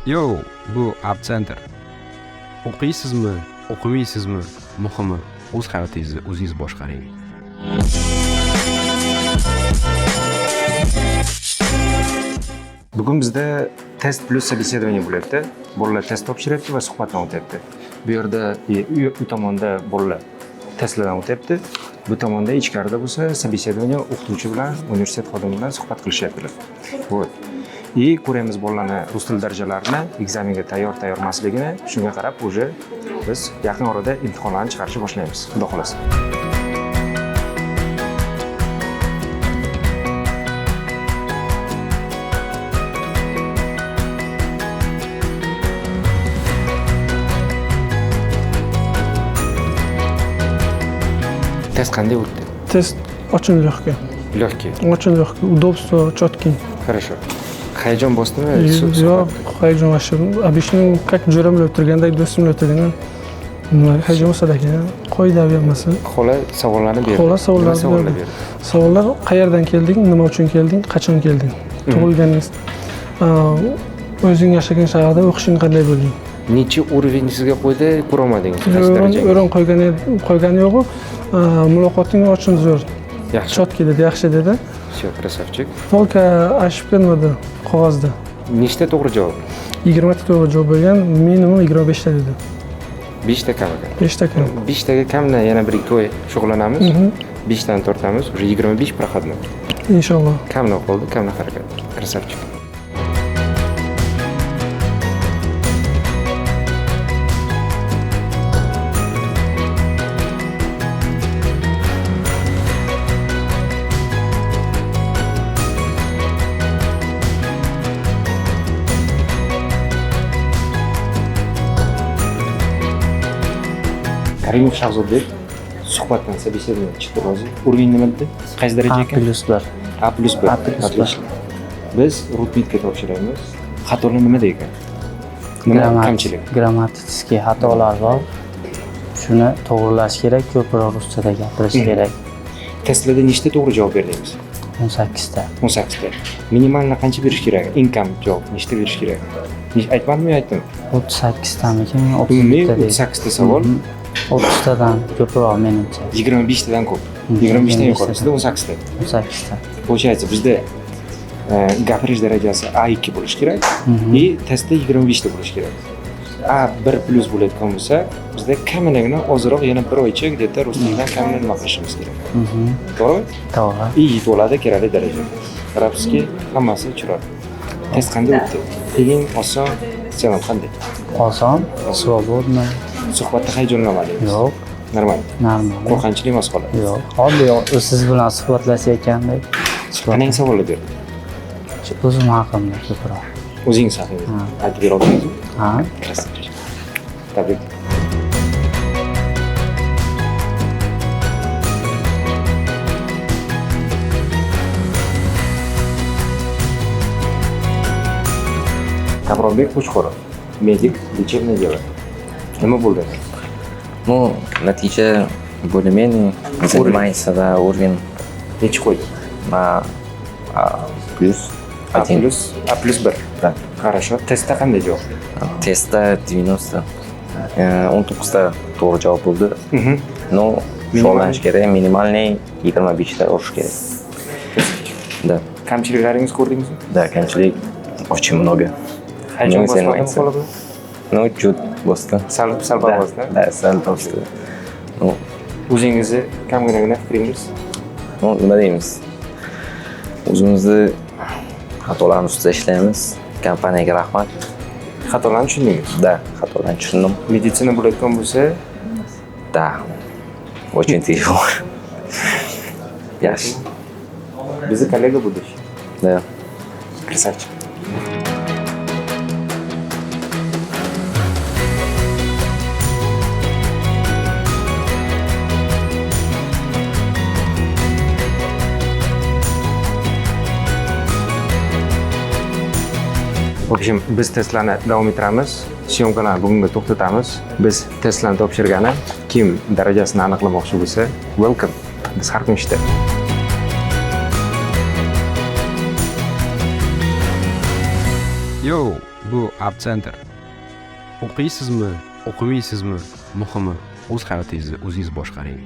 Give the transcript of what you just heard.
Yo, bu App Center. O'qiysizmi, o'qimaysizmi? Muhimi, o'z hayotingizni o'zingiz boshqaring. Bugun bizda test plus собеседование bo'lyapti. Bolalar test topshiryapti va suhbatdan o'tyapti. Bu yerda u tomonda bolalar testlardan o'tyapti. Bu tomonda ichkarida bo'lsa собеседование o'qituvchi bilan, universitet xodimi bilan suhbat qilishyaptilar. Вот. И ko'ramiz bolalarni rus tili darajalarini, ekzamenga tayyor emasligini, shunga qarab уже biz yaqin orada imtihonlarni chiqarishni boshlaymiz. Xudo xolasa. Тест qanday o'tdi? Тест очень легкий. Легкий. Очень легкий. Удобство, четкий. Хорошо. Hayajon bosdimi? Yo'q, hayajon вообще. Обычно как jo'ram bilan o'tirgandek, do'stim bilan o'tirganda hayajon bo'lsa ekan. Qoida bermasin. Xola savollarni berdi. Xola savollarni berdi. Savollar qayerdan kelding, nima uchun kelding, qachon kelding? Tug'ilganingiz, o'zing yashagan shaharda o'qishing qanday bo'lgan? Necha urovень sizga qo'ydi, ko'ra olmadingiz? Qaysi darajangiz? O'rin qo'ygani yo'q. Muloqoting uchun zo'r. Yaxshi. Chotki dedi, yaxshi dedi. Всё, красавчик. Только ошибка nimada? Qog'ozda. Nechta to'g'ri javob? 20 ta to'g'ri javob bo'lgan, minimum 25 ta dedi. 5 ta kam ekan. 5 ta kam. 5 taga kamdan yana bir ikki oy shug'ullanamiz. 5 tani tortamiz. Уже 25 проходной. Inshaalloh. Kamdan qoldi, kamdan harakat. Красавчик. Karimov Shahzodbek suhbatdan собеседование chiqdi rozi. Urovень nima dedi? Qaysi daraja ekan? A++. A++. Отлично. Biz rutmitga topshiramiz. Xatolar nimada ekan? Nima kamchilik? Grammatический xatolar bor. Shuni to'g'rilash kerak, ko'proq ruschada gapirish kerak. Testlarda nechta to'g'ri javob berdingiz? 18 ta. 18 ta. Minimalni qancha berish kerak? Eng kam javob nechta berish kerak? Aytmadimmi, aytdim. 38 tamikin, Umumiy 30 ta. 38 ta savol. 30 tadan ko'proq menimcha. 25 tadan ko'p. 25 tadan yuqori. Sizda 18 ta. 18 ta. Получается, bizda gapirish darajasi A2 bo'lishi kerak. И testda 25 ta bo'lishi kerak. A1 plus bo'layotgan bo'lsa, bizda kamidagina ozroq yana bir oycha где-то rus tilidan kamini nima qilishimiz kerak. To'g'rimi? To'g'ri. И yetib oladi kerakli daraja. Qarabsizki, hammasi chiroyli. Test qanday o'tdi? Qiyin, oson, savol qanday? Oson, svobodno. Suhbatda hayajonlanmadingiz? Yo'q, Normal. normal. Qo'rqinchli emas holat. Yo'q. Oddiy siz bilan suhbatlashayotgandek. Qanday savollar berdi? O'zim haqimda ko'proq. O'zingiz haqingizda aytib bera oldingizmi? Ha. Красавчик. Tabrik. Kamronbek Qo'chqorov, medik, лечебное дело. Nima bo'ldi? Ну, натija более-менее занимается, да, уровень Nechi qo'ydi? на плюс A+, 1. A+1. Да. Хорошо. Testda qanday javob? Testda 90. 19 ta to'g'ri javob bo'ldi. Но shug'ullanish kerak, minimalniy 25 ta urish kerak. Да. Kamchiliklaringiz ko'rdingizmi? Да, kamchilik очень много. Hayajon Nima bosmadimi занимается? qoladi? Ну, чуть босdi. Sal bosdi. Да, sal bosdi. Ну, O'zingizni kamgina fikringiz? ну, nima deymiz? O'zimizni xatolarimiz ustida ishlaymiz. Kompaniyaga rahmat. Xatolarni tushundingiz? Да, xatolarni tushundim. Meditsina bo'layotgan bo'lsa, Да, очень тяжело. Yaxshi. bizni kollega bo'lish. Да. Красавчик. В общем, biz testlarni davom ettiramiz. Syomkalarni bugunga to'xtatamiz. Biz testlarni topshirgani, kim darajasini aniqlamoqchi bo'lsa, welcome. Biz har kun ishda. Yo, Bu Abcenter. O'qiysizmi, o'qimaysizmi? Muhimi, o'z hayotingizni o'zingiz boshqaring.